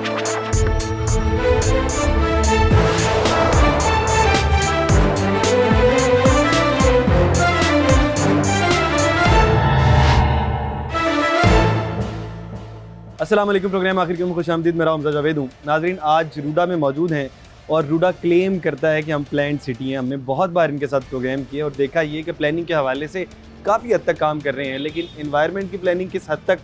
अस्सलाम वालेकुम। प्रोग्राम आखिर की खुशामदीद। मेरा हमजा जावेद हूँ। नाजरीन, आज रूडा में मौजूद हैं और रूडा क्लेम करता है कि हम प्लान्ड सिटी हैं। हमने बहुत बार इनके साथ प्रोग्राम किए और देखा ये कि प्लानिंग के हवाले से काफ़ी हद तक काम कर रहे हैं, लेकिन इन्वायरमेंट की प्लानिंग किस हद तक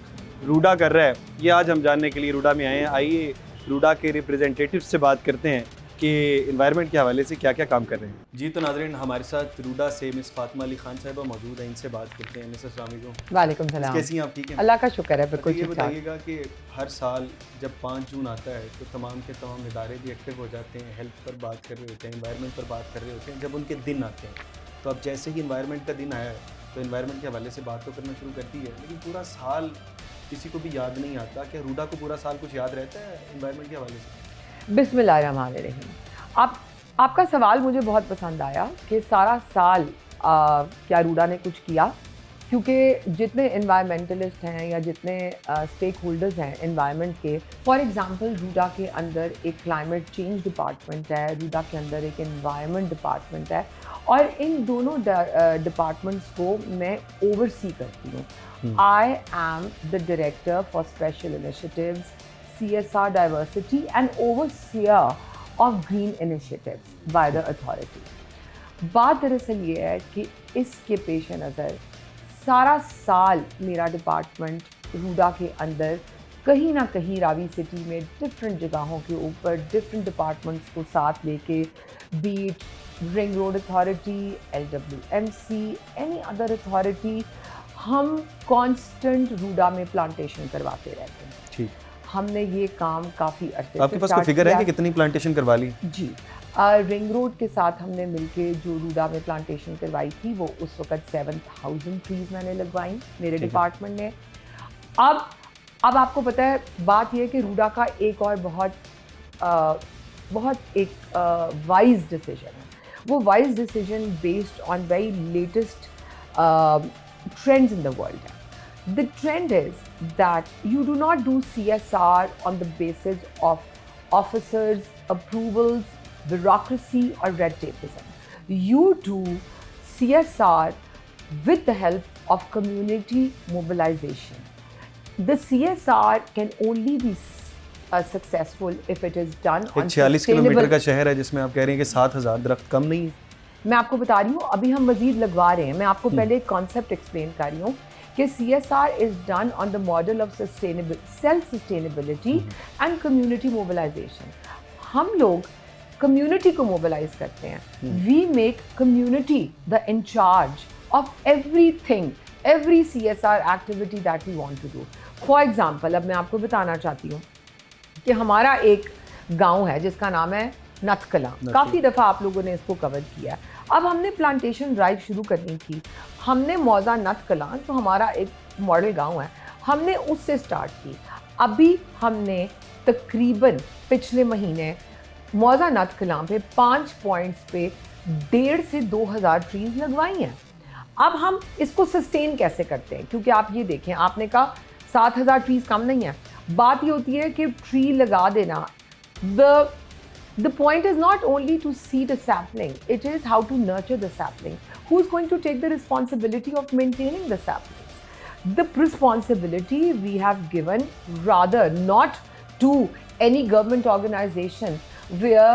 रूडा कर रहा है ये आज हम जानने के लिए रूडा में आए हैं। आइए रूडा के रिप्रेजेंटेटिव से बात करते हैं कि इन्वायरमेंट के हवाले से क्या क्या काम कर रहे हैं। जी तो नाज़रीन, हमारे साथ रूडा से मिस फातिमा अली खान साहिबा मौजूद हैं, इनसे बात करते हैं। मिस अस्सलाम वालेकुम। वालेकुम सलाम। कैसी हैं आप? ठीक हैं, अल्लाह का शुक्र है। बिल्कुल ये ठीक ठाक। बताइएगा कि हर साल जब 5 जून आता है तो तमाम के तमाम इदारे भी एक्टिव हो जाते हैं, हेल्थ पर बात कर रहे होते हैं, इन्वायरमेंट पर बात कर रहे होते हैं। जब उनके दिन आते हैं तो अब जैसे ही इन्वायरमेंट का दिन आया है तो इन्वायरमेंट के हवाले से बात तो करना शुरू करती है, लेकिन पूरा साल किसी को भी याद नहीं आता। क्या रूडा को पूरा साल कुछ याद रहता है इन्वायरमेंट के हवाले से? बिस्मिल्लाहिर्रहमानिर्रहीम। आपका सवाल मुझे बहुत पसंद आया कि सारा साल क्या रूडा ने कुछ किया, क्योंकि जितने इन्वायरमेंटलिस्ट हैं या जितने स्टेक होल्डर्स हैं इन्वायरमेंट के, फॉर एग्ज़ाम्पल रूडा के अंदर एक क्लाइमेट चेंज डिपार्टमेंट है, रूडा के अंदर एक इन्वायरमेंट डिपार्टमेंट है, और इन दोनों डिपार्टमेंट्स को मैं ओवरसी करती हूँ। I am the director for special initiatives, CSR diversity and overseer of green initiatives by the authority. बात दरअसल ये है कि इसके पेश नज़र सारा साल मेरा डिपार्टमेंट रूडा के अंदर कहीं ना कहीं रावी सिटी में डिफरेंट जगहों के ऊपर डिफरेंट डिपार्टमेंट्स को साथ लेके, be it ring road authority, LWMC, any other authority, हम कांस्टेंट रूडा में प्लांटेशन करवाते रहते हैं। ठीक, हमने ये काम काफ़ी अर्से आपके पास कोई फिगर है कि कितनी प्लांटेशन करवा ली? जी, रिंग रोड के साथ हमने मिलके जो रूडा में प्लांटेशन करवाई थी वो उस वक्त 7000 ट्रीज मैंने लगवाई मेरे डिपार्टमेंट ने। अब आपको पता है, बात ये है कि रूडा का एक और बहुत एक वाइज डिसीजन है। वो wise decision based on very latest trends in the world. The trend is that you do not do CSR on the basis of officers, approvals, bureaucracy or red tapeism. You do CSR with the help of community mobilization. The CSR can only be successful if it is done on 46 kilometre का शहर है जिसमें आप कह रहे हैं कि 7000 दरख्त कम नहीं है। मैं आपको बता रही हूँ, अभी हम मजीद लगवा रहे हैं। मैं आपको पहले एक कॉन्सेप्ट एक्सप्लेन कर रही हूँ कि CSR is done on the model of self sustainability and community mobilisation. हम लोग कम्युनिटी को मोबिलाइज करते हैं। We make community the incharge of everything, every CSR activity that we want to do. For example, अब मैं आपको बताना चाहती हूँ कि हमारा एक गांव है जिसका नाम है नथकला। काफ़ी दफ़ा आप लोगों ने इसको कवर किया है। अब हमने प्लांटेशन ड्राइव शुरू करनी थी। हमने मौजा नथकला, जो हमारा एक मॉडल गांव है, हमने उससे स्टार्ट की। अभी हमने तकरीबन पिछले महीने मौजा नथकला पे 5 पॉइंट्स पे 1.5 से 2000 ट्रीज लगवाई हैं। अब हम इसको सस्टेन कैसे करते हैं, क्योंकि आप ये देखें, आपने कहा 7000 ट्रीज कम नहीं है। बात ये होती है कि ट्री लगा देना, The point is not only to seed a sapling, it is how to nurture the sapling. Who's going to take the responsibility of maintaining the saplings? The responsibility we have given rather not to any government organization where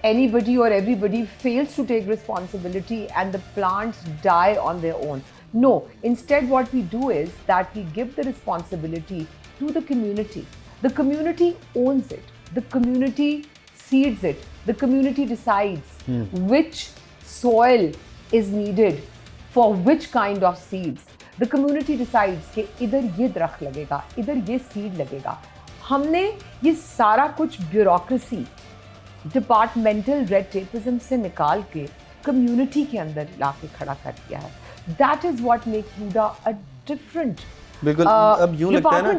anybody or everybody fails to take responsibility and the plants die on their own. No, instead what we do is that we give the responsibility to the community. The community owns it. The community seeds it. The community decides which soil is needed for which kind of seeds. The community decides कि इधर ये दरख्त लगेगा, इधर ये seed लगेगा। हमने ये सारा कुछ ब्यूरोक्रेसी, डिपार्टमेंटल रेड टेपिज्म से निकाल के कम्युनिटी के अंदर ला के खड़ा कर दिया है। That is what makes RUDA a different बिल्कुल। अब यूँ लगता है ना,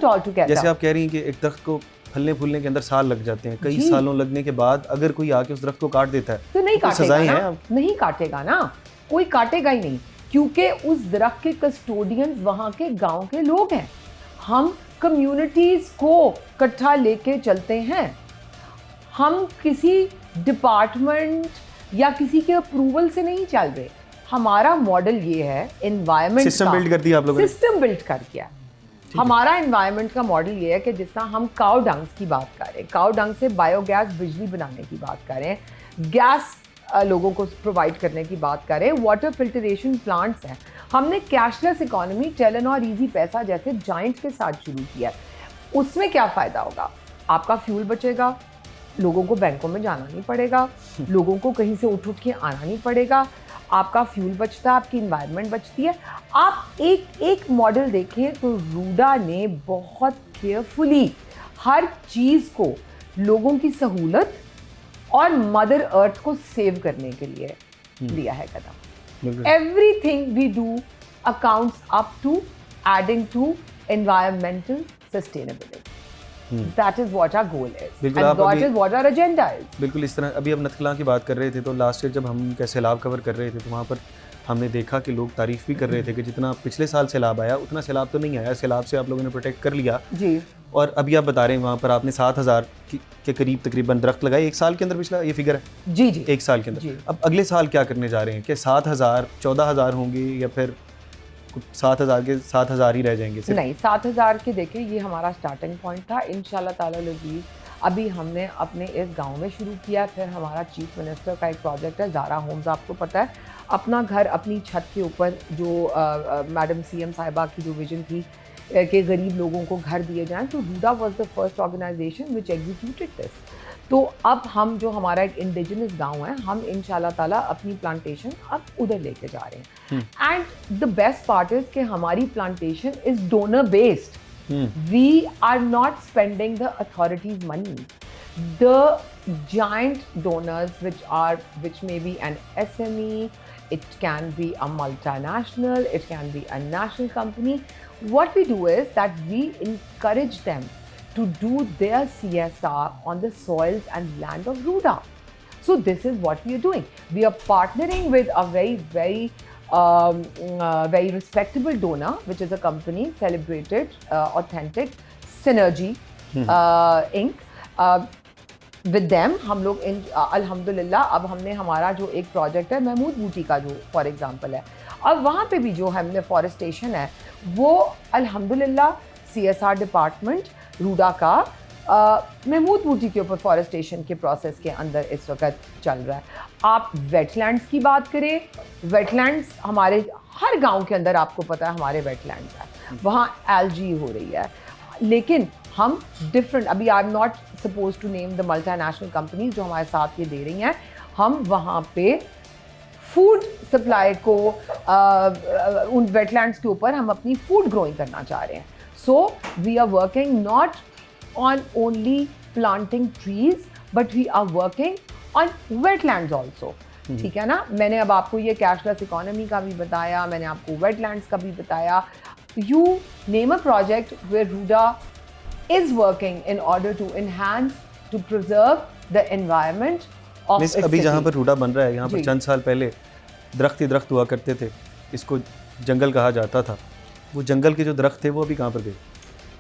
जैसे आप कह रही हैं कि एक दरख्त को फलने फूलने के अंदर साल लग जाते हैं, कई सालों लगने के बाद अगर कोई आके उस दरख्त को काट देता है तो नहीं काटेगा ना? नहीं काटेगा ना, कोई काटेगा ही नहीं, क्योंकि उस दरख्त के कस्टोडियंस वहाँ के गांव के लोग हैं। हम कम्युनिटीज को इकट्ठा लेके चलते हैं। हम किसी डिपार्टमेंट या किसी के अप्रूवल से नहीं चल रहे। हमारा मॉडल ये है एनवायरनमेंट का, सिस्टम बिल्ड कर दिया आप लोगों ने, सिस्टम बिल्ड कर किया। हमारा एनवायरनमेंट का मॉडल ये है कि जिस तरह हम काउ डंग की बात कर रहे हैं, काउ डंग से बायोगैस बिजली बनाने की बात कर रहे हैं, गैस लोगों को प्रोवाइड करने की बात कर रहे हैं, वाटर फिल्टरेशन प्लांट्स हैं। हमने कैशलेस इकोनॉमी, टेलेनॉर, इजी पैसा जैसे जाइंट के साथ शुरू किया। उसमें क्या फ़ायदा होगा? आपका फ्यूल बचेगा, लोगों को बैंकों में जाना नहीं पड़ेगा, लोगों को कहीं से उठ के आना नहीं पड़ेगा, आपका फ्यूल बचता है, आपकी इन्वायरमेंट बचती है। आप एक एक मॉडल देखें तो रूडा ने बहुत केयरफुली हर चीज़ को लोगों की सहूलत और मदर अर्थ को सेव करने के लिए लिया है कदम। Everything we do accounts up to adding to environmental sustainability. That is what our goal is. बिल्कुल, and that is what our agenda is. बिल्कुल इस तरह अभी हम नथखला की बात कर रहे थे, तो लास्ट ईयर जब हम सैलाब कवर कर रहे थे तो वहाँ पर हमने देखा कि लोग तारीफ़ भी कर रहे थे कि जितना पिछले साल सैलाब आया उतना सैलाब तो नहीं आया, सैलाब से आप लोगों ने प्रोटेक्ट कर लिया जी। और अभी आप बता रहे हैं वहाँ पर आपने 7,000 के करीब तकरीबन दरख्त लगाए एक साल के अंदर, पिछला ये फिगर है जी जी एक साल के अंदर। अब अगले साल क्या करने जा रहे हैं? क्या 7,000 14,000 होंगे या फिर 7,000 के 7,000 ही रह जाएंगे सिर्फ? नहीं, 7,000 के देखें ये हमारा स्टार्टिंग पॉइंट था। इंशाल्लाह ताला लजीज अभी हमने अपने इस गांव में शुरू किया। फिर हमारा चीफ मिनिस्टर का एक प्रोजेक्ट है ज़ारा होम्स, आपको पता है, अपना घर अपनी छत के ऊपर, जो मैडम सीएम साहिबा की जो विजन थी कि गरीब लोगों को घर दिए जाएं, तो Ruda was the first organisation which executed this. तो अब हम जो हमारा एक इंडिजिनस गांव है, हम इंशाल्लाह ताला अपनी प्लांटेशन अब उधर लेके जा रहे हैं। And the best part is कि हमारी plantation is donor based. We are not spending the authorities money. द giant donors which may be an SME, it can be a multinational, it can be a national company. What we do is that we encourage them to do their CSR on the soils and land of Ruda. So this is what we are doing. We are partnering with a very respectable donor, which is a company, celebrated, authentic, Synergy Inc. With them हम लोग अल्हम्दुलिल्लाह अब हमने हमारा जो एक project है महमूद बूटी का, जो फॉर एग्जांपल है, अब वहाँ पे भी जो हमने फॉरेस्टेशन है वो अल्हम्दुलिल्लाह CSR डिपार्टमेंट रूडा का महमूद बूटी के ऊपर फॉरेस्टेशन के प्रोसेस के अंदर इस वक्त चल रहा है। आप वेटलैंड्स की बात करें, वेटलैंड्स हमारे हर गाँव के अंदर आपको पता है हमारे वेटलैंड्स हैं, वहाँ एलजी हो रही है। लेकिन हम डिफरेंट, अभी I am not suppose to name the multinational companies जो हमारे साथ ये दे रही हैं, हम वहाँ पे फूड सप्लाई को उन वेटलैंड्स के ऊपर हम अपनी फूड ग्रोइंग करना चाह रहे हैं। So we are working not on only planting trees but we are working on wetlands also. ठीक है ना? मैंने अब आपको ये कैशलेस इकोनॉमी का भी बताया, मैंने आपको वेटलैंड्स का भी बताया। You name a project where Ruda is working in order to enhance, to preserve the environment of its अभी city. जहाँ पर रूडा बन रहा है, यहाँ पर चंद साल पहले दरख्त ही दरख्त हुआ करते थे, इसको जंगल कहा जाता था। वो जंगल के जो दरख्त थे वो अभी कहाँ पर गए?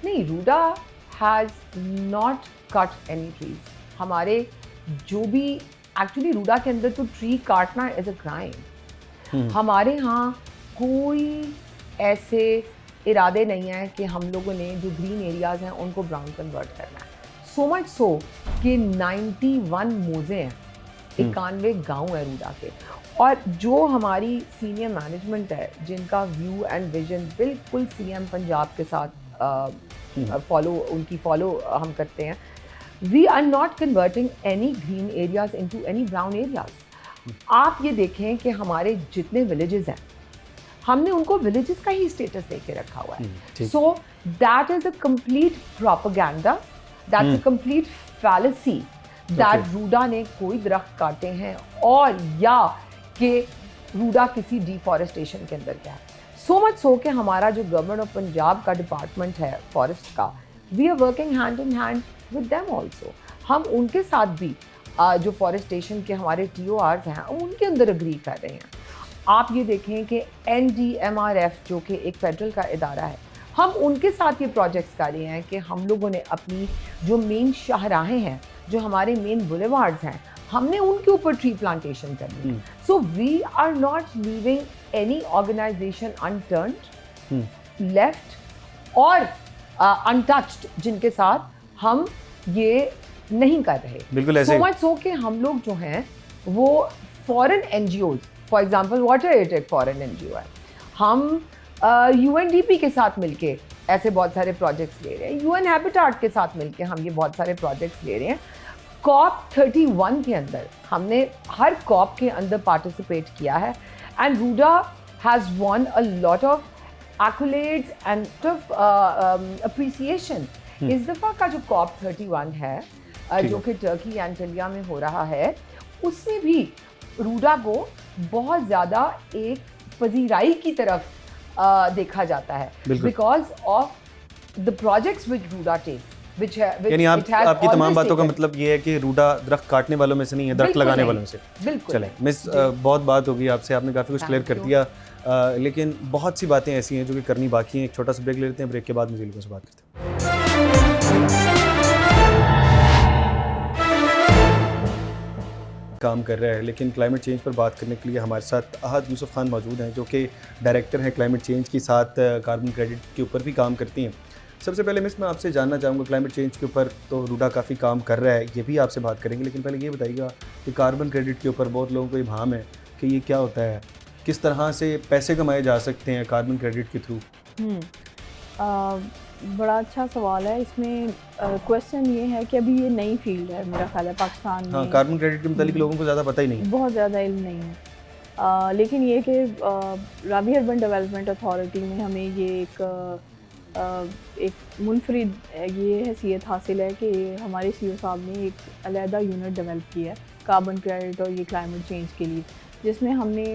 नहीं, Ruda has not cut any trees. हमारे जो भी एक्चुअली रूडा के अंदर तो ट्री काटना इज अ क्राइम। हमारे यहाँ कोई ऐसे इरादे नहीं है कि हम लोगों ने जो ग्रीन एरियाज़ हैं उनको ब्राउन कन्वर्ट करना है। सो मच सो कि 91 मोज़े हैं, 91 गांव है रूडा के, और जो हमारी सीनियर मैनेजमेंट है जिनका व्यू एंड विजन बिल्कुल CM पंजाब के साथ उनकी फॉलो हम करते हैं। We are not converting any green areas into any brown areas. आप ये देखें कि हमारे जितने विलेजेस हैं हमने उनको विलेजेस का ही स्टेटस देके रखा हुआ है। So that is a complete propaganda, that's a complete fallacy that Ruda ने कोई दरख्त काटे हैं और या कि रूडा किसी डिफॉरेस्टेशन के अंदर गया है। सो मच सो कि हमारा जो गवर्नमेंट ऑफ पंजाब का डिपार्टमेंट है फॉरेस्ट का, we are working hand in hand with them also. हम उनके साथ भी जो फॉरेस्टेशन के हमारे TORs हैं उनके अंदर अग्री कर रहे हैं। आप ये देखें कि NDMRF जो कि एक फेडरल का इदारा है, हम उनके साथ ये प्रोजेक्ट्स कर रहे हैं कि हम लोगों ने अपनी जो मेन शाहराहें हैं, जो हमारे मेन बुलेवार्ड्स हैं, हमने उनके ऊपर ट्री प्लांटेशन करनी। So we are not leaving any organisation unturned, left और अनटच्ड, जिनके साथ हम ये नहीं कर रहे। बिल्कुल ऐसे सो मच सो कि हम लोग जो हैं वो foreign NGOs, for example WaterAid foreign NGO है, हम यूएनडीपी के साथ मिलके ऐसे बहुत सारे प्रोजेक्ट्स ले रहे हैं, यूएन हैबिटेट के साथ मिलके हम ये बहुत सारे प्रोजेक्ट्स ले रहे हैं। कॉप 31 के अंदर हमने हर कॉप के अंदर पार्टिसिपेट किया है and Ruda has won a lot of accolades and of appreciation। इस दफ़ा का जो कॉप 31 है जो कि टर्की एंटिलिया में हो रहा है, उसमें भी रूडा को बहुत ज़्यादा एक पजीराई की तरफ देखा जाता है, because of the projects which Ruda takes. यानी आपकी तमाम बातों का मतलब ये है कि रूडा दरख्त काटने वालों में से नहीं है, दरख्त लगाने वालों में से। बिल्कुल। चले मिस, बहुत बात होगी आपसे, आपने काफ़ी कुछ क्लियर कर दिया, लेकिन बहुत सी बातें ऐसी हैं जो कि करनी बाकी हैं। एक छोटा सा ब्रेक ले लेते हैं, ब्रेक के बाद मुझे से बात करते हैं। काम कर रहा है, लेकिन क्लाइमेट चेंज पर बात करने के लिए हमारे साथ अहद यूसुफ खान मौजूद हैं, जो कि डायरेक्टर हैं क्लाइमेट चेंज के साथ, कार्बन क्रेडिट के ऊपर भी काम करती हैं। सबसे पहले मिस, मैं आपसे जानना चाहूँगा, क्लाइमेट चेंज के ऊपर तो रूडा काफ़ी काम कर रहा है, ये भी आपसे बात करेंगे, लेकिन पहले ये बताइएगा कि कार्बन क्रेडिट के ऊपर बहुत लोगों को इबाम है कि ये क्या होता है, किस तरह से पैसे कमाए जा सकते हैं कार्बन क्रेडिट के थ्रू? बड़ा अच्छा सवाल है। इसमें क्वेश्चन ये है कि अभी ये नई फील्ड है, मेरा ख्याल है पाकिस्तान में। हाँ, कार्बन क्रेडिट के मुतालिक लोगों को ज़्यादा पता ही नहीं है, बहुत ज़्यादा इल्म नहीं है। लेकिन ये कि रावी अर्बन डेवलपमेंट अथॉरिटी में हमें ये एक मुनफरिद ये हैसियत हासिल है कि हमारे सीईओ साहब ने एक अलहदा यूनिट डेवलप किया है कार्बन क्रेडिट और ये क्लाइमेट चेंज के लिए, जिसमें हमने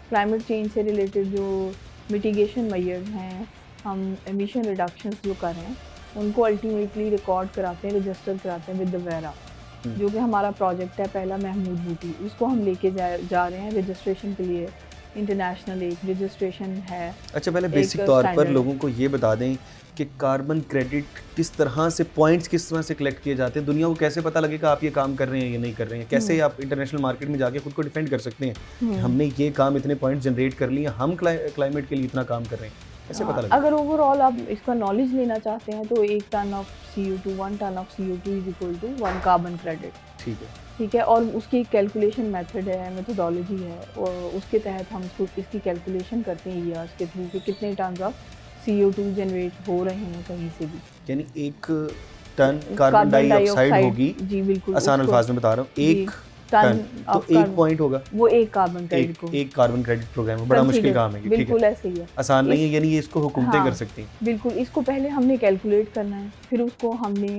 क्लाइमेट चेंज से रिलेटेड जो मिटिगेशन मेजर्स हैं, हम एमिशन रिडक्शंस जो कर रहे हैं, उनको अल्टीमेटली रिकॉर्ड कराते हैं, रजिस्टर कराते हैं विद द वेरा, जो कि हमारा प्रोजेक्ट है पहला महमूद बूटी, उसको हम लेके जा रहे हैं रजिस्ट्रेशन के लिए। इंटरनेशनल एक रजिस्ट्रेशन है। अच्छा, पहले बेसिक तौर पर लोगों को ये बता दें कि कार्बन क्रेडिट किस तरह से, पॉइंट्स किस तरह से कलेक्ट किए जाते हैं, दुनिया को कैसे पता लगेगा आप ये काम कर रहे हैं या नहीं कर रहे हैं, कैसे आप इंटरनेशनल मार्केट में जाके खुद को डिफेंड कर सकते हैं कि हमने ये काम इतने पॉइंट जनरेट कर लिए, हम क्लाइमेट के लिए इतना काम कर रहे हैं, कैसे पता लगेगा? अगर ओवरऑल आप इसका नॉलेज लेना चाहते हैं तो 1 ton of CO2 1 ton of CO2 is equal to 1 carbon credit. ठीक है, और उसकी कैलकुलेशन मेथड है, मेथोडोलॉजी है, और उसके तहत हम इसकी कैलकुलेशन करते हैं ईयर्स के थ्रू कि कितने टन ऑफ CO2 जनरेट हो रहे हैं कहीं से भी। यानी 1 टन कार्बन डाइऑक्साइड होगी, जी बिल्कुल, आसान अल्फाज में बता रहा हूँ, 1 टन तो 1 पॉइंट होगा, वो 1 कार्बन क्रेडिट को, 1 कार्बन क्रेडिट प्रोग्राम है। बड़ा मुश्किल काम है, बिल्कुल ऐसे ही है, आसान नहीं है, यानी ये इसको हुकूमतें कर सकती हैं। बिल्कुल, इसको पहले हमने कैलकुलेट करना है, फिर उसको हमने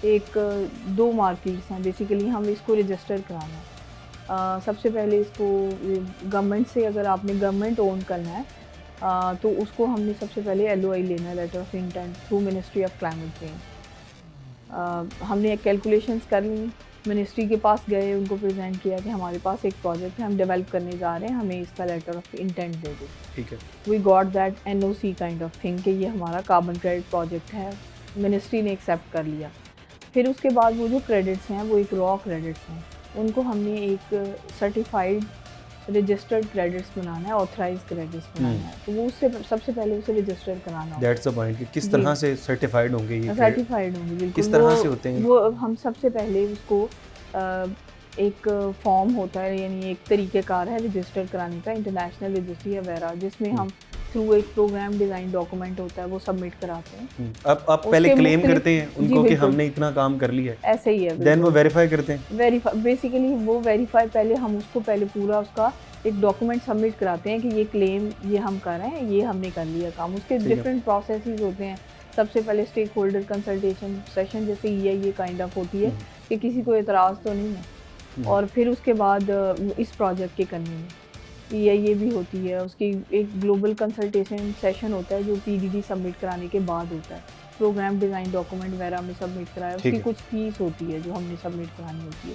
एक 2 मार्केट्स हैं बेसिकली, हम इसको रजिस्टर कराना है। सबसे पहले इसको गवर्नमेंट से, अगर आपने गवर्नमेंट ओन करना है तो उसको हमने सबसे पहले LOI लेना है, letter of intent, through ministry of climate change. हमने कैलकुलेशंस कर ली, मिनिस्ट्री के पास गए, उनको प्रेजेंट किया कि हमारे पास एक प्रोजेक्ट है, हम डेवलप करने जा रहे हैं, हमें इसका लेटर ऑफ इंटेंट दे दो। ठीक है, we got that NOC kind of thing कि ये हमारा कार्बन क्रेडिट प्रोजेक्ट है, मिनिस्ट्री ने एक्सेप्ट कर लिया। फिर उसके बाद वो जो क्रेडिट्स हैं वो एक रॉ क्रेडिट्स हैं, उनको हमने एक सर्टिफाइड रजिस्टर्ड क्रेडिट्स बनाना है, ऑथराइज क्रेडिट्स बनाना है, तो वो उससे सबसे पहले उसे रजिस्टर कराना होगा। दैट्स द पॉइंट कि किस तरह से सर्टिफाइड होंगे ये, सर्टिफाइड होंगे, बिल्कुल किस तरह से होते हैं वो हम सबसे पहले उसको एक फॉर्म होता है, यानी एक तरीक़ेकार है रजिस्टर कराने का, इंटरनेशनल रजिस्ट्री या वेरा, जिसमें हम थ्रू एक प्रोग्राम डिज़ाइन डॉक्यूमेंट होता है वो सबमिट कराते हैं। अब आप पहले क्लेम करते हैं उनको कि हमने इतना काम कर लिया है, ऐसे ही है, देन वो वेरीफाई करते हैं। वेरीफाई बेसिकली वो वेरीफाई, पहले हम उसको पहले पूरा उसका एक डॉक्यूमेंट सबमिट कराते हैं कि ये क्लेम ये हम कर रहे हैं, ये हमने कर लिया काम। उसके डिफरेंट प्रोसेसेस होते हैं। सबसे पहले स्टेक होल्डर कंसल्टेशन सेशन, जैसे EIA काइंड ऑफ होती है कि किसी को एतराज़ तो नहीं है, और फिर उसके बाद इस प्रोजेक्ट के करने में EIA भी होती है, उसकी एक ग्लोबल कंसल्टेशन सेशन होता है जो PDD सबमिट कराने के बाद होता है, प्रोग्राम डिज़ाइन डॉक्यूमेंट वगैरह में सबमिट कराया, उसकी कुछ फीस होती है जो हमने सबमिट करानी होती है।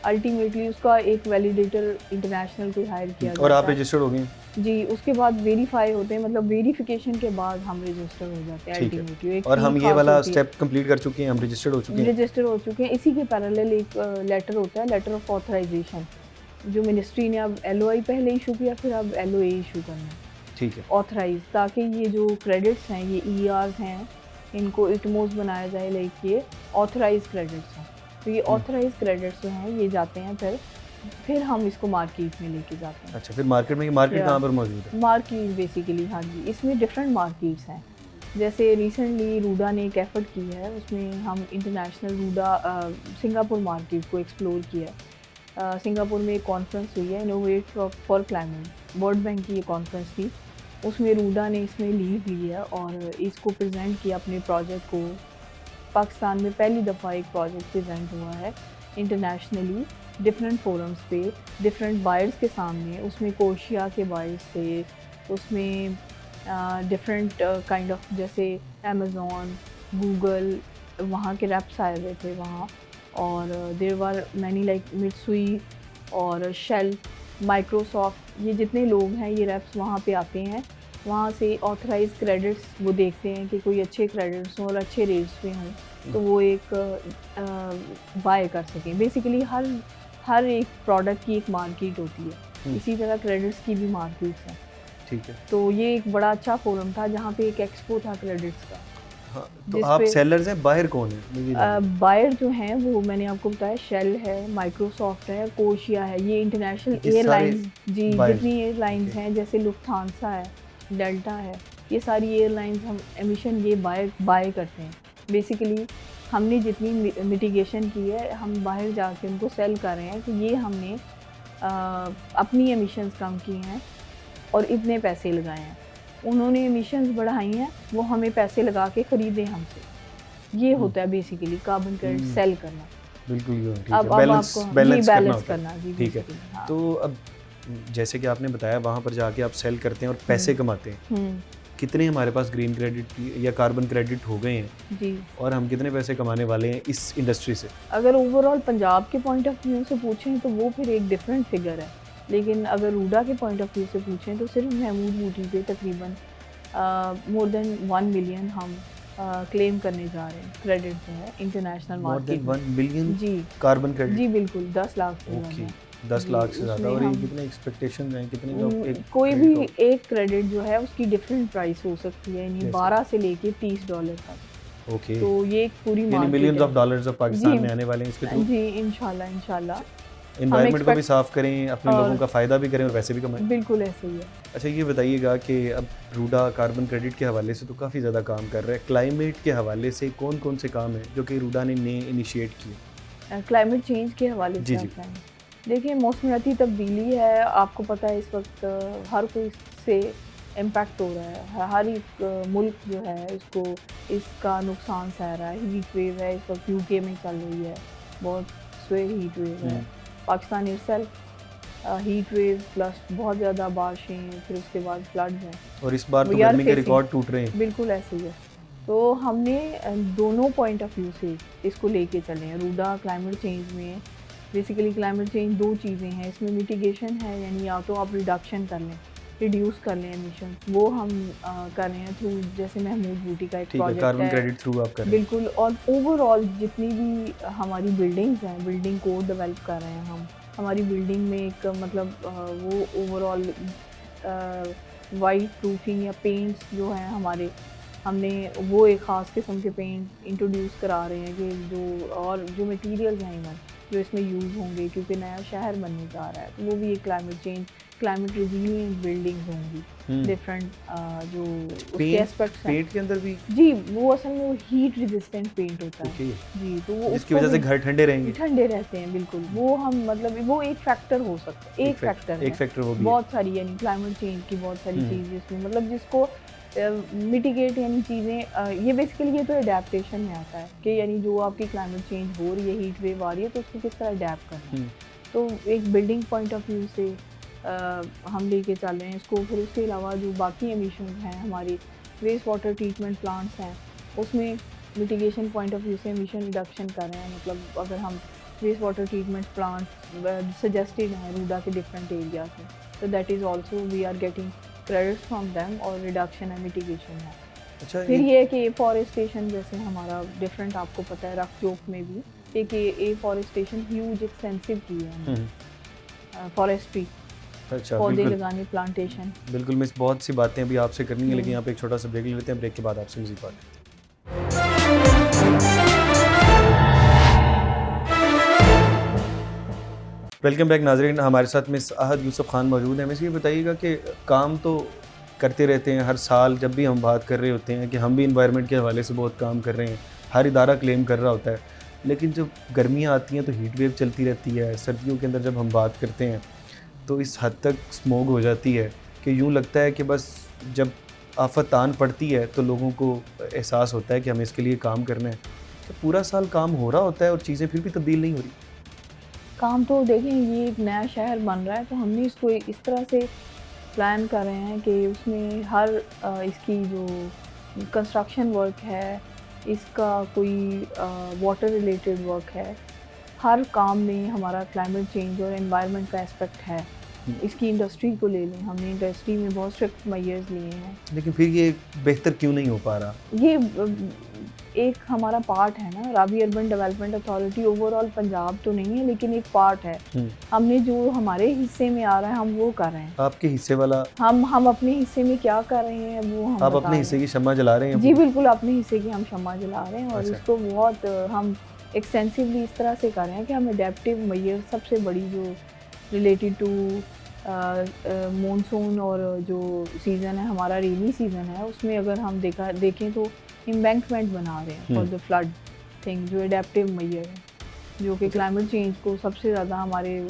अल्टीमेटली उसका एक वैलिडेटर इंटरनेशनल को हायर किया और जाता आप है। रजिस्टर्ड हो गए? जी, उसके बाद वेरीफाई होते हैं, मतलब वेरिफिकेशन के बाद हम रजिस्टर हो जाते हैं ठीक है। अल्टीमेटली। एक और फी हम ये खास वाला होती है। स्टेप कंप्लीट कर चुके हैं, हम रजिस्टर्ड हो चुके हैं? रजिस्टर हो चुके हैं। इसी के पैरेलल एक लेटर होता है, लेटर ऑफ ऑथराइजेशन, जो मिनिस्ट्री ने अब LOI पहले इशू किया, फिर अब LOA इशू करना है, ठीक है। ऑथराइज, ताकि ये जो क्रेडिट्स हैं, ये ERs हैं, इनको इटमोस बनाया जाए, लाइक ये ऑथराइज क्रेडिट्स हैं। तो ये ऑथराइज क्रेडिट्स जो हैं ये जाते हैं, फिर हम इसको मार्केट में लेके जाते हैं। अच्छा, फिर मार्केट में, मार्केट Yeah. कहाँ पर मौजूद है? मार्केट बेसिकली, हाँ जी, इसमें डिफरेंट मार्केट्स हैं। जैसे रिसेंटली रूडा ने एक एफर्ट की है, उसमें हम इंटरनेशनल रूडा सिंगापुर मार्केट को एक्सप्लोर किया है। सिंगापुर में एक कॉन्फ्रेंस हुई है, innovate for climate, world bank की ये कॉन्फ्रेंस थी, उसमें रूडा ने इसमें लीड ली है और इसको प्रेजेंट किया अपने प्रोजेक्ट को। पाकिस्तान में पहली दफ़ा एक प्रोजेक्ट प्रेजेंट हुआ है इंटरनेशनली, डिफरेंट फोरम्स पे, डिफरेंट बायर्स के सामने। उसमें कोशिया के बायर्स थे, उसमें डिफरेंट काइंड ऑफ, जैसे अमेज़ॉन, गूगल, वहाँ के रेप्स आए हुए थे वहाँ, और there were many like Mitsui और शेल, माइक्रोसॉफ्ट, ये जितने लोग हैं ये रेप्स वहाँ पे आते हैं। वहाँ से ऑथराइज क्रेडिट्स वो देखते हैं कि कोई अच्छे क्रेडिट्स हों और अच्छे रेट्स पे हों, तो वो एक बाय कर सकें। बेसिकली हर एक प्रोडक्ट की एक मार्केट होती है, इसी तरह क्रेडिट्स की भी मार्केट्स हैं। ठीक है। तो ये एक बड़ा अच्छा फोरम था जहाँ पे एक एक्सपो था क्रेडिट्स का। हाँ, तो आप सेलर्स हैं, बायर कौन है? बायर जो हैं वो मैंने आपको बताया, शेल है, माइक्रोसॉफ्ट है, कोशिया है, ये इंटरनेशनल ये एयरलाइंस, सारे जी, buyers। जितनी एयरलाइंस हैं, जैसे लुफ्थांसा है, डेल्टा है, ये सारी एयरलाइंस हम एमिशन ये बाय करते हैं। बेसिकली हमने जितनी मिटिगेशन की है, हम बाहर जाके उनको सेल कर रहे हैं कि ये हमने अपनी एमिशंस कम की हैं और इतने पैसे लगाए हैं। उन्होंने एमिशंस बढ़ाई हैं, वो हमें पैसे लगा के ख़रीदे हमसे। ये होता है बेसिकली कार्बन क्रेडिट सेल करना। बिल्कुल, ठीक है। अब बैलेंस आपको बैलेंस बैलेंस करना करना, जी, ठीक है। basically, हाँ। तो अब जैसे कि आपने बताया, वहाँ पर जाके आप सेल करते हैं और पैसे कमाते हैं। कितने हमारे पास ग्रीन क्रेडिट या कार्बन क्रेडिट हो गए हैं जी, और हम कितने पैसे कमाने वाले हैं इस इंडस्ट्री से? अगर ओवरऑल पंजाब के पॉइंट ऑफ व्यू से पूछें तो वो फिर एक डिफरेंट फिगर है, लेकिन अगर रूडा के पॉइंट ऑफ व्यू से पूछें तो सिर्फ महमूद बूटी पे तकरीबन मोर देन 1 मिलियन हम क्लेम करने जा रहे हैं क्रेडिट जो है इंटरनेशनल मोर मार्केट देन में। 1 बिलियन जी कार्बन क्रेडिट? जी बिल्कुल, 10 लाख से ओके, ज़्यादा। 10 जी, लाख से ज़्यादा। उसमें और ये हम- कितने एक्सपेक्टेशन हैं, कितने का एक कोई credit भी का? एक क्रेडिट जो है उसकी डिफरेंट प्राइस हो सकती है, यानी जैसे? 12 से लेके $30 तक। ओके, तो ये एक पूरी यानी मार्केट मिलियंस है। ऑफ डॉलर्स ऑफ पाकिस्तान जी, में आने वाले हैं इसके थ्रू। जी, इंशाल्लाह एनवायरनमेंट को भी expect- साफ करें, अपने और- लोगों का फ़ायदा भी करें और पैसे भी कमाएं। बिल्कुल ऐसे ही है। अच्छा, ये बताइएगा कि अब रूडा कार्बन क्रेडिट के हवाले से तो काफ़ी ज़्यादा काम कर रहा है, क्लाइमेट के हवाले से कौन कौन से काम हैं जो कि रूडा ने नए इनिशिएट किए? क्लाइमेट चेंज के हवाले जी, से जी। आप कहें, देखिए मौसमियाती तब्दीली है, आपको पता है इस वक्त हर कोई इससे इम्पैक्ट हो रहा है। हर एक मुल्क जो है इसको इसका नुकसान सह रहा है। हीट वेव है इस वक्त यूके में चल रही है, बहुत स्वेर हीट वेव है। Pakistan itself heat wave plus बहुत ज़्यादा बारिशें, फिर उसके बाद फ्लड्स हैं। और इस बार तो We are गर्मी के facing- रिकॉर्ड टूट रहे हैं। बिल्कुल ऐसे ही है। तो हमने दोनों पॉइंट ऑफ व्यू से इसको लेके चले हैं। रूडा क्लाइमेट चेंज में बेसिकली क्लाइमेट चेंज दो चीज़ें हैं, इसमें मिटिगेशन है, यानी या तो आप रिडक्शन कर लें, रिड्यूस कर लें एमिशन, वो हम कर रहे हैं थ्रू जैसे महमूद बूटी का एक ठीक है, प्रोजेक्ट कार्बन है। क्रेडिट थ्रू आप कर रहे हैं। बिल्कुल, और ओवरऑल जितनी भी हमारी बिल्डिंग्स हैं, बिल्डिंग कोड डेवलप कर रहे हैं हम। हमारी बिल्डिंग में एक मतलब वो ओवरऑल वाइट प्रूफिंग या पेंट्स जो हैं हमारे, हमने वो एक ख़ास किस्म के पेंट इंट्रोड्यूस करा रहे हैं कि जो और जो मटेरियल्स हैं इवन जो इसमें यूज़ होंगे, क्योंकि नया शहर बनने जा रहा है, तो वो भी एक क्लाइमेट रेजिलिएंट बिल्डिंग्स होंगी, डिफरेंट जो उसके एस्पेक्ट्स हैं। पेंट के अंदर भी? जी, वो असल में वो हीट रेजिस्टेंट पेंट होता है। ओके, जी, तो वो जिसकी उसको वजह से भी घर ठंडे रहेंगे। ठंडे रहते हैं, बिल्कुल। वो हम मतलब वो एक फैक्टर हो सकता है, एक फैक्टर एक फैक्टर वो भी है। बहुत सारी यानी क्लाइमेट चेंज की बहुत सारी चीज़ें इसमें मतलब जिसको मिटिगेट यानी चीज़ें ये बेसिकली ये तो अडेप्टेशन में आता है कि यानी जो आपकी क्लाइमेट चेंज हो रही है, हीट वेव आ रही है, तो उसको किस तरह अडेप्ट करना है। तो एक बिल्डिंग पॉइंट ऑफ व्यू से हम लेके चल रहे हैं इसको। फिर उसके अलावा जो बाकी एमिशंस हैं, हमारी वेस्ट वाटर ट्रीटमेंट प्लांट्स हैं, उसमें मिटिगेशन पॉइंट ऑफ व्यू से एमिशन रिडक्शन कर रहे हैं। मतलब अगर हम waste water treatment plant suggested हैं रूडा के डिफरेंट एरियाज में, तो that is also we are getting credits from them और रिडक्शन है, मिटिगेशन है। अच्छा, फिर ये है कि एफॉरेस्टेशन जैसे हमारा डिफरेंट आपको पता है रफ चौक में भी एक एफॉरेस्टेशन ह्यूज एक्सटेंसिव की है हमने, फॉरेस्ट्री, अच्छा पौधे बिल्कुल लगाने, प्लांटेशन। बिल्कुल, मैं बहुत सी बातें अभी आपसे करनी है, लेकिन यहाँ पे एक छोटा सा ब्रेक ले लेते हैं। ब्रेक के बाद आपसे मज़ीद बात करते हैं। वेलकम बैक नाजरीन, हमारे साथ मिस आहद यूसुफ खान मौजूद हैं। मिस ये बताइएगा कि काम तो करते रहते हैं हर साल, जब भी हम बात कर रहे होते हैं कि हम भी इन्वायरमेंट के हवाले से बहुत काम कर रहे हैं, हर इदारा क्लेम कर रहा होता है, लेकिन जब गर्मियाँ आती हैं तो हीट वेव चलती रहती है। सर्दियों के अंदर जब हम बात करते हैं तो इस हद तक स्मोग हो जाती है कि यूँ लगता है कि बस जब आफत आन पड़ती है तो लोगों को एहसास होता है कि हमें इसके लिए काम करना है। तो पूरा साल काम हो रहा होता है और चीज़ें फिर भी तब्दील नहीं हो रही। काम तो देखें, ये एक नया शहर बन रहा है तो हमने इसको इस तरह से प्लान कर रहे हैं कि उसमें हर इसकी जो कंस्ट्रक्शन वर्क है, इसका कोई वाटर रिलेटेड वर्क है, हर काम में हमारा क्लाइमेट चेंज और एनवायरनमेंट का एस्पेक्ट है। इसकी इंडस्ट्री को ले लें, हमने इंडस्ट्री में बहुत स्ट्रिक्ट मेजर्स लिए हैं, लेकिन फिर ये बेहतर क्यों नहीं हो पा रहा? ये एक हमारा पार्ट है ना। Ravi urban development authority overall Punjab तो नहीं है, लेकिन एक पार्ट है। हमने जो हमारे हिस्से में आ रहा है हम वो कर रहे हैं। आपके हिस्से वाला हम अपने हिस्से में क्या कर रहे हैं वो हम आप बता अपने हिस्से रहे की शम्मा जला रहे हैं? हैं। जी बिल्कुल, अपने हिस्से की हम शम्मा जला रहे हैं और अच्छा। इसको बहुत हम एक्सटेंसिवली इस तरह से कर रहे हैं कि हम अडेप्टिव मेजर, सबसे बड़ी जो रिलेटेड टू मॉनसून और जो सीज़न है हमारा रेनी सीज़न है, उसमें अगर हम देखें तो एम्बैंकमेंट बना रहे हैं फॉर द फ्लड थिंग, जो एडेप्टिव मेजर है, जो कि क्लाइमेट चेंज को सबसे ज़्यादा हमारे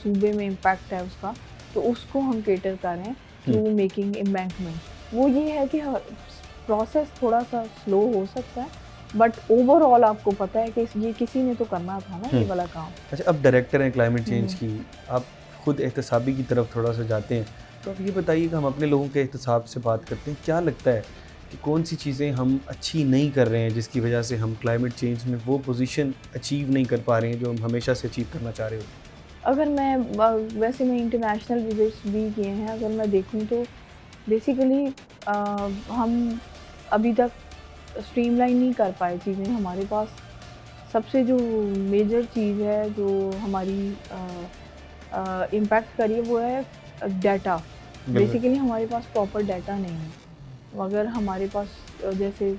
सूबे में इम्पैक्ट है उसका, तो उसको हम केटर कर रहे हैं थ्रू मेकिंग एम्बैंकमेंट। वो ये है कि प्रोसेस थोड़ा सा स्लो हो सकता है, बट ओवरऑल आपको पता है कि ये किसी ने तो करना था ना ये वाला काम। अच्छा, अब डायरेक्टर हैं क्लाइमेट चेंज की, आप खुद एहतसाबी की तरफ थोड़ा सा जाते हैं, तो आप ये बताइए कि हम अपने लोगों के एहतसाब से बात करते हैं, क्या लगता है कि कौन सी चीज़ें हम अच्छी नहीं कर रहे हैं जिसकी वजह से हम क्लाइमेट चेंज में वो पोजीशन अचीव नहीं कर पा रहे हैं जो हम हमेशा से अचीव करना चाह रहे होते हैं? अगर मैं वैसे मैं इंटरनेशनल विजिट्स भी किए हैं, अगर मैं देखूं तो बेसिकली हम अभी तक स्ट्रीमलाइन नहीं कर पाए चीज़ें। हमारे पास सबसे जो मेजर चीज़ है जो हमारी इम्पैक्ट करी है वो है डाटा। बेसिकली हमारे पास प्रॉपर डाटा नहीं है। अगर हमारे पास जैसे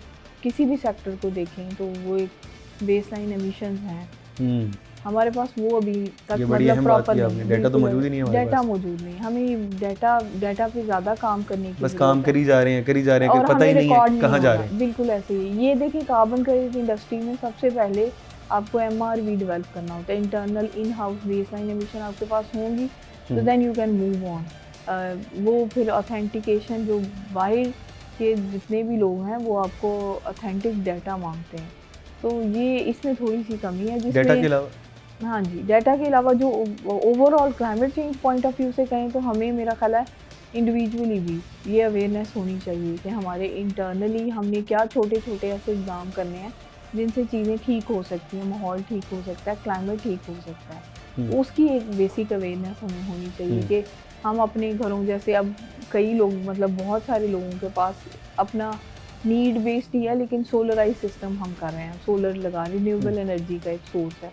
किसी भी सेक्टर को देखें तो वो एक बेसलाइन एमिशंस हैं, हमारे पास वो अभी तक मतलब प्रॉपर डाटा तो मौजूद ही नहीं है हमारे डाटा पास। मौजूद नहीं। हमें डाटा पे ज़्यादा काम करने की बस ज़रूरत काम है। करी जा रहे हैं कि और पता ही हमें नहीं रिकॉर्ड है नहीं कहाँ हो जा रहा। रहे हैं। बिल्कुल ऐसे ही। ये देखिए, कार्बन क्रेडिट इंडस्ट्री में सबसे पहले आपको MRV डेवलप करना होता है, internal in house baseline emission आपके पास होंगी तो then you can move on. वो फिर ऑथेंटिकेशन, जो बाहर के जितने भी लोग हैं वो आपको ऑथेंटिक डाटा मांगते हैं, तो ये इसमें थोड़ी सी कमी है जिसमें डाटा के अलावा हाँ जी, डाटा के अलावा जो overall climate change point of view से कहें तो हमें, मेरा ख्याल है, इंडिविजुअली भी ये अवेयरनेस होनी चाहिए कि हमारे इंटरनली हमने क्या छोटे छोटे ऐसे इक़दाम करने हैं जिनसे चीज़ें ठीक हो सकती हैं, माहौल ठीक हो सकता है, क्लाइमेट ठीक हो सकता है। उसकी एक बेसिक अवेयरनेस हमें होनी चाहिए कि हम अपने घरों, जैसे अब कई लोग, मतलब बहुत सारे लोगों के पास अपना नीड बेस्ड ही है, लेकिन सोलराइज सिस्टम हम कर रहे हैं, सोलर लगा, रिन्यूएबल एनर्जी का एक सोर्स है।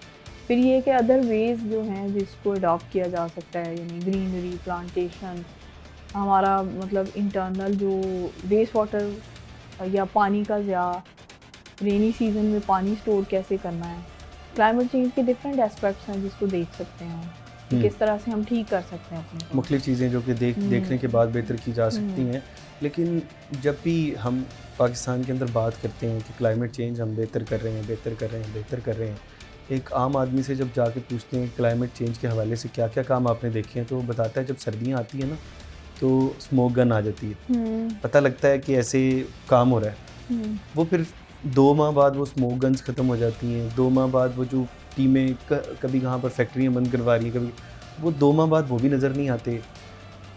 फिर ये कि अदर वेज जो हैं जिसको अडॉप्ट किया जा सकता है, यानी ग्रीनरी, प्लांटेशन, हमारा मतलब इंटरनल जो वेस्ट वाटर या पानी का ज़िया, रेनी सीज़न में पानी स्टोर कैसे करना है, क्लाइमेट चेंज के डिफरेंट एस्पेक्ट्स हैं जिसको देख सकते हैं कि किस तरह से हम ठीक कर सकते हैं अपने। मुख्तलिफ चीज़ें जो कि देखने के बाद बेहतर की जा सकती हैं। लेकिन जब भी हम पाकिस्तान के अंदर बात करते हैं कि क्लाइमेट चेंज हम बेहतर कर रहे हैं, बेहतर कर रहे हैं, बेहतर कर रहे हैं, एक आम आदमी से जब जाके पूछते हैं क्लाइमेट चेंज के हवाले से क्या क्या काम आपने देखे हैं, तो वो बताता है जब सर्दियाँ आती हैं ना तो स्मोक गन आ जाती है, पता लगता है कि ऐसे काम हो रहा है। वो फिर 2 माह बाद वो स्मोक गन्स ख़त्म हो जाती हैं। 2 माह बाद वो जो टीमें कभी कहाँ पर फैक्ट्रियाँ बंद करवा रही हैं, कभी वो 2 माह बाद वो भी नज़र नहीं आते,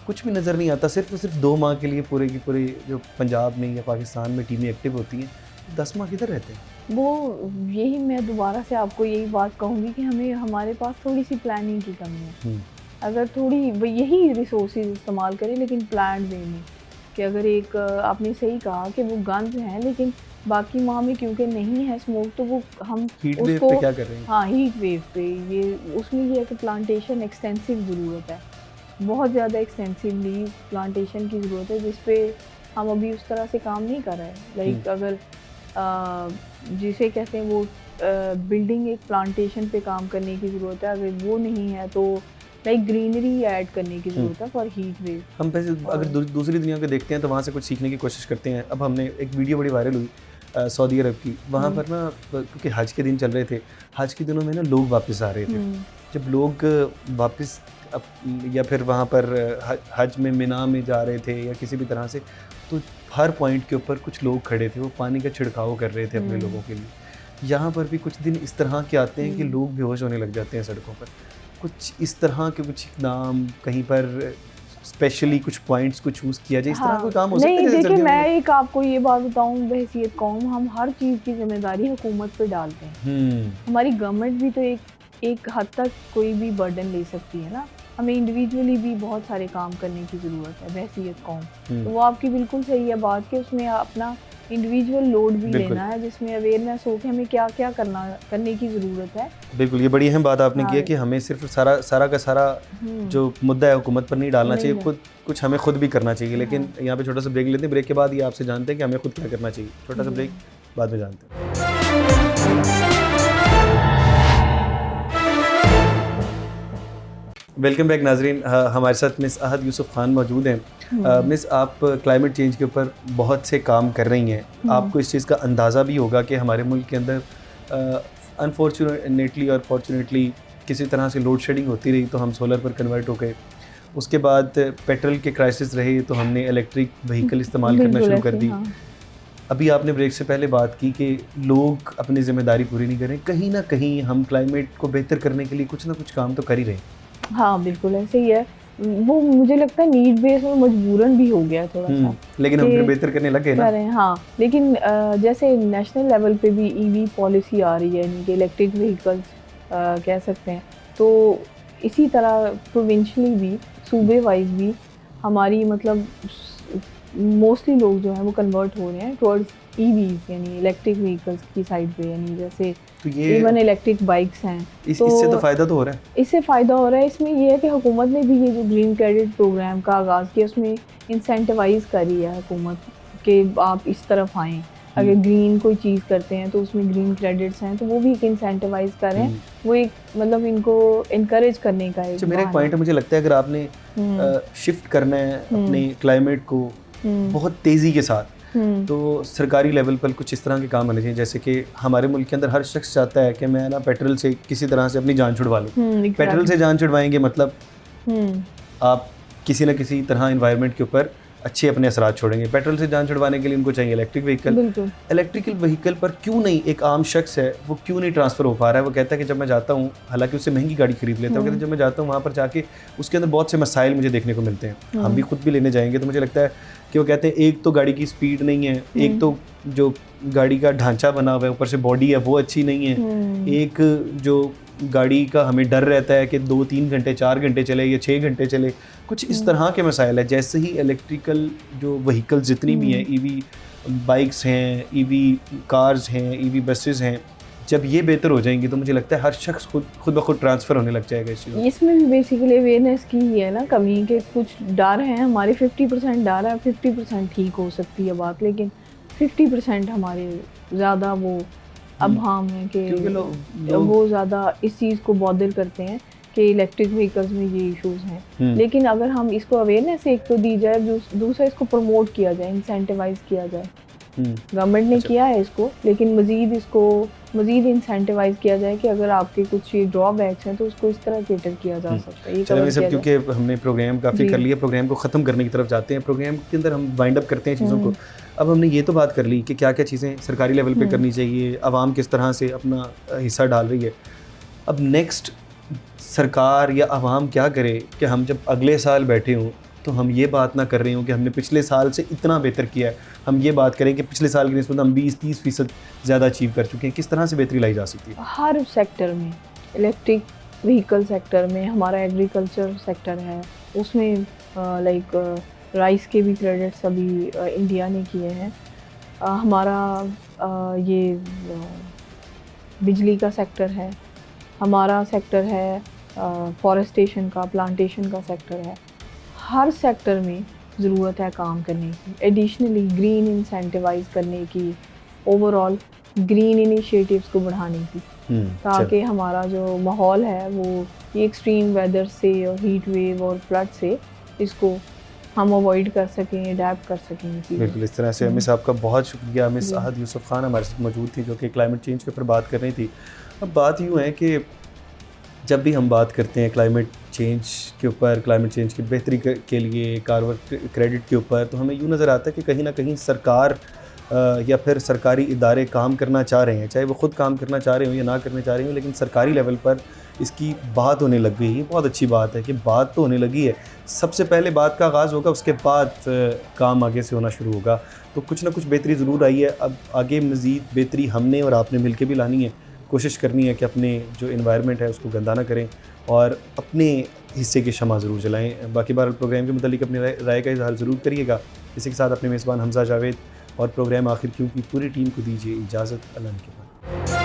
कुछ भी नज़र नहीं आता। सिर्फ 2 माह के लिए पूरे की पूरे जो पंजाब में या पाकिस्तान में टीमें एक्टिव होती हैं, 10 माह किधर रहते हैं? वो यही मैं दोबारा से आपको यही बात कहूँगी कि हमें हमारे पास थोड़ी सी प्लानिंग की कमी है। अगर थोड़ी यही रिसोर्सेज इस्तेमाल करें लेकिन प्लान वे में, कि अगर एक आपने सही कहा कि वो गंज हैं लेकिन बाकी वहाँ में क्योंकि नहीं है स्मोक, तो वो हम हीट वेव उसको पे क्या कर रहे हैं? हाँ हीट वेव पे ये उसमें ये है कि प्लांटेशन एक्सटेंसिव ज़रूरत है, बहुत ज़्यादा एक्सटेंसिवली प्लांटेशन की ज़रूरत है, जिस पे हम अभी उस तरह से काम नहीं कर रहे हैं। लाइक अगर जिसे कहते हैं वो बिल्डिंग एक प्लांटेशन पे काम करने की ज़रूरत है, अगर वो नहीं है तो लाइक ग्रीनरी ऐड करने की ज़रूरत है फॉर हीट वेव। हम वैसे अगर दूसरी दुनिया को देखते हैं तो वहाँ से कुछ सीखने की कोशिश करते हैं। अब हमने एक वीडियो बड़ी वायरल हुई सऊदी अरब की, वहाँ पर ना क्योंकि हज के दिन चल रहे थे, हज के दिनों में ना लोग वापस आ रहे थे। जब लोग वापस या फिर वहाँ पर हज में मिना में जा रहे थे या किसी भी तरह से, तो हर पॉइंट के ऊपर कुछ लोग खड़े थे, वो पानी का छिड़काव कर रहे थे अपने लोगों के लिए। यहाँ पर भी कुछ दिन इस तरह के आते हैं कि लोग बेहोश होने लग जाते हैं सड़कों पर। कुछ इस तरह के कुछ इकदाम कहीं पर स्पेशली कुछ पॉइंट्स को चूज़ किया जाए, इस तरह कोई काम हो सकता है? नहीं देखिए, मैं एक आपको ये बात बताऊं, बहैसियत कौम हम हर चीज़ की जिम्मेदारी हुकूमत पे डालते हैं। हमारी गवर्नमेंट भी तो एक हद तक कोई भी बर्डन ले सकती है ना, हमें इंडिविजुअली भी बहुत सारे काम करने की ज़रूरत है बहैसियत कौम। तो वो आपकी बिल्कुल सही है बात कि उसमें अपना इंडिविजुअल लोड भी लेना है, जिसमें अवेयरनेस हो कि हमें क्या क्या करने की ज़रूरत है। बिल्कुल, ये बड़ी अहम बात आपने की है कि हमें सिर्फ सारा का सारा जो मुद्दा है हुकूमत पर नहीं डालना चाहिए, खुद कुछ हमें खुद भी करना चाहिए। लेकिन यहाँ पे छोटा सा ब्रेक लेते हैं, ब्रेक के बाद ये आपसे जानते हैं कि हमें खुद क्या करना चाहिए। छोटा सा ब्रेक, बाद में जानते हैं। वेलकम बैक नाजरीन, हमारे साथ मिस अहद यूसुफ खान मौजूद हैं। मिस, आप क्लाइमेट चेंज के ऊपर बहुत से काम कर रही हैं। आपको इस चीज़ का अंदाज़ा भी होगा कि हमारे मुल्क के अंदर अनफॉर्चुनेटली और फॉर्चुनेटली किसी तरह से लोड शेडिंग होती रही तो हम सोलर पर कन्वर्ट हो गए। उसके बाद पेट्रोल के क्राइसिस रहे तो हमने इलेक्ट्रिक व्हीकल इस्तेमाल करना शुरू कर दी। अभी आपने ब्रेक से पहले बात की कि लोग अपनी ज़िम्मेदारी पूरी नहीं करें। कहीं ना कहीं हम क्लाइमेट को बेहतर करने के लिए कुछ ना कुछ काम तो कर ही रहे हैं। हाँ बिल्कुल ऐसे ही है, वो मुझे लगता है नीड बेस में मजबूरन भी हो गया थोड़ा सा, लेकिन हम फिर बेहतर करने लगे ना। हाँ, लेकिन जैसे नेशनल लेवल पे भी ईवी पॉलिसी आ रही है, यानी कि इलेक्ट्रिक व्हीकल्स कह सकते हैं, तो इसी तरह प्रोविंशली भी सूबे वाइज भी हमारी मतलब मोस्टली लोग जो हैं वो कन्वर्ट हो रहे हैं टुवर्ड्स ईवीज यानी इलेक्ट्रिक व्हीकल्स की साइड पे, यानी जैसे तो ये इवन इलेक्ट्रिक बाइक्स हैं। इससे तो फ़ायदा तो हो रहा है। इससे फ़ायदा हो रहा है। इसमें ये है कि हुकूमत ने भी ये जो ग्रीन क्रेडिट प्रोग्राम का आगाज़ किया, उसमें इंसेंटिवाइज़ करी है हुकूमत कि आप इस तरफ आएँ। अगर ग्रीन कोई चीज़ करते हैं तो उसमें ग्रीन क्रेडिट्स हैं, तो वो भी एक इंसेंटिवाइज़ करें, वो एक मतलब इनको इनकरेज करने का एक मेरा एक पॉइंट है। मुझे लगता है अगर आपने शिफ्ट करना है अपने क्लाइमेट को बहुत तेज़ी के साथ, तो सरकारी लेवल पर कुछ इस तरह के काम होने चाहिए, जैसे कि हमारे मुल्क के अंदर हर शख्स चाहता है कि मैं ना पेट्रोल से किसी तरह से अपनी जान छुड़वा लूँ। पेट्रोल से जान छुड़वाएंगे मतलब आप किसी न किसी तरह एनवायरनमेंट के ऊपर अच्छे अपने असरात छोड़ेंगे। पेट्रोल से जान छुड़वाने के लिए उनको चाहिए इलेक्ट्रिक व्हीकल। इलेक्ट्रिकल व्हीकल पर क्यों नहीं एक आम शख्स है वो क्यों नहीं ट्रांसफ़र हो पा रहा है? वो कहता है कि जब मैं जाता हूँ, हालांकि उससे महंगी गाड़ी खरीद लेता है, वो कहता है जब मैं जाता हूँ वहाँ पर जाके उसके अंदर बहुत से मसाइल मुझे देखने को मिलते हैं। हम भी खुद भी लेने जाएंगे तो मुझे लगता है कि वो कहते हैं एक तो गाड़ी की स्पीड नहीं है, एक तो जो गाड़ी का ढांचा बना हुआ है ऊपर से बॉडी है वो अच्छी नहीं है, एक जो गाड़ी का हमें डर रहता है कि 2-3 घंटे 4 घंटे चले या 6 घंटे चले, कुछ इस तरह के मसाइल है। जैसे ही इलेक्ट्रिकल जो व्हीकल्स जितनी भी हैं, ईवी बाइक्स हैं, ईवी कार्स हैं, ईवी बसेस हैं, जब ये बेहतर हो जाएंगी तो मुझे लगता है हर शख्स खुद ब खुद ट्रांसफ़र होने लग जाएगा। इसमें भी बेसिकली अवेयरनेस की ही है ना कमी, के कुछ डर हैं हमारे, 50% डर है, 50% ठीक हो सकती है बात, लेकिन 50% हमारे ज़्यादा वो अभाम है कि वो ज़्यादा इस चीज़ को बॉदर करते हैं कि इलेक्ट्रिक व्हीकल्स में ये इश्यूज़ हैं। लेकिन अगर हम इसको अवेयरनेस एक तो दी जाए, दूसरा इसको प्रमोट किया जाए, इंसेंटिवाइज़ किया जाए। गवर्नमेंट ने किया है इसको, लेकिन मज़ीद इंसेंटिवाइज़ किया जाए कि अगर आपके कुछ ये ड्रॉबैक्स हैं तो उसको इस तरह कैटर किया जा सकता है। चलिए सब, क्योंकि हमने प्रोग्राम काफ़ी कर लिया, प्रोग्राम को ख़त्म करने की तरफ जाते हैं। प्रोग्राम के अंदर हम वाइंड अप करते हैं चीज़ों को। अब हमने ये तो बात कर ली कि क्या क्या चीज़ें सरकारी लेवल पे करनी चाहिए, आवाम किस तरह से अपना हिस्सा डाल रही है। अब नेक्स्ट सरकार या आवाम क्या करे कि हम जब अगले साल बैठे हों तो हम ये बात ना कर रहे हो कि हमने पिछले साल से इतना बेहतर किया है, हम ये बात करें कि पिछले साल की निस्बत हम 20-30% ज़्यादा अचीव कर चुके हैं। किस तरह से बेहतरी लाई जा सकती है? हर सेक्टर में, इलेक्ट्रिक व्हीकल सेक्टर में, हमारा एग्रीकल्चर सेक्टर है, उसमें लाइक राइस के भी क्रेडिट्स अभी इंडिया ने किए हैं। हमारा ये बिजली का सेक्टर है, हमारा सेक्टर है फॉरेस्टेशन का, प्लांटेशन का सेक्टर है। हर सेक्टर में ज़रूरत है काम करने की, एडिशनली ग्रीन इंसेंटिवाइज करने की, ओवरऑल ग्रीन इनिशिएटिव्स को बढ़ाने की, ताकि हमारा जो माहौल है वो ये एक्सट्रीम वेदर से और हीट वेव और फ्लड से इसको हम अवॉइड कर सकें, अडेप्ट कर सकें। बिल्कुल, इस तरह से मिस आपका बहुत शुक्रिया। मिस आहद यूसुफ खान हमारे साथ मौजूद थी जो कि क्लाइमेट चेंज के ऊपर बात कर रही थी। अब बात यूँ है कि जब भी हम बात करते हैं क्लाइमेट चेंज के ऊपर, क्लाइमेट चेंज की बेहतरी के लिए कार्बन क्रेडिट के ऊपर, तो हमें यूँ नज़र आता है कि कहीं ना कहीं सरकार या फिर सरकारी इदारे काम करना चाह रहे हैं, चाहे वो ख़ुद काम करना चाह रहे हो या ना करना चाह रहे हो, लेकिन सरकारी लेवल पर इसकी बात होने लग गई है। बहुत अच्छी बात है कि बात तो होने लगी है। सबसे पहले बात का आगाज़ होगा, उसके बाद काम आगे से होना शुरू होगा। तो कुछ ना कुछ बेहतरी ज़रूर आई है। अब आगे मज़ीद बेहतरी हमने और आपने मिल के भी लानी है, कोशिश करनी है कि अपने जो इन्वायरमेंट है उसको गंदा ना करें और अपने हिस्से की शमा ज़रूर जलाएँ। बाकी बार प्रोग्राम के मुतालिक अपनी राय का इज़हार ज़रूर करिएगा। इसी के साथ अपने मेज़बान हमज़ा जावेद और प्रोग्राम आखिर क्यों की पूरी टीम को दीजिए इजाज़त। अल्लाह के बाद।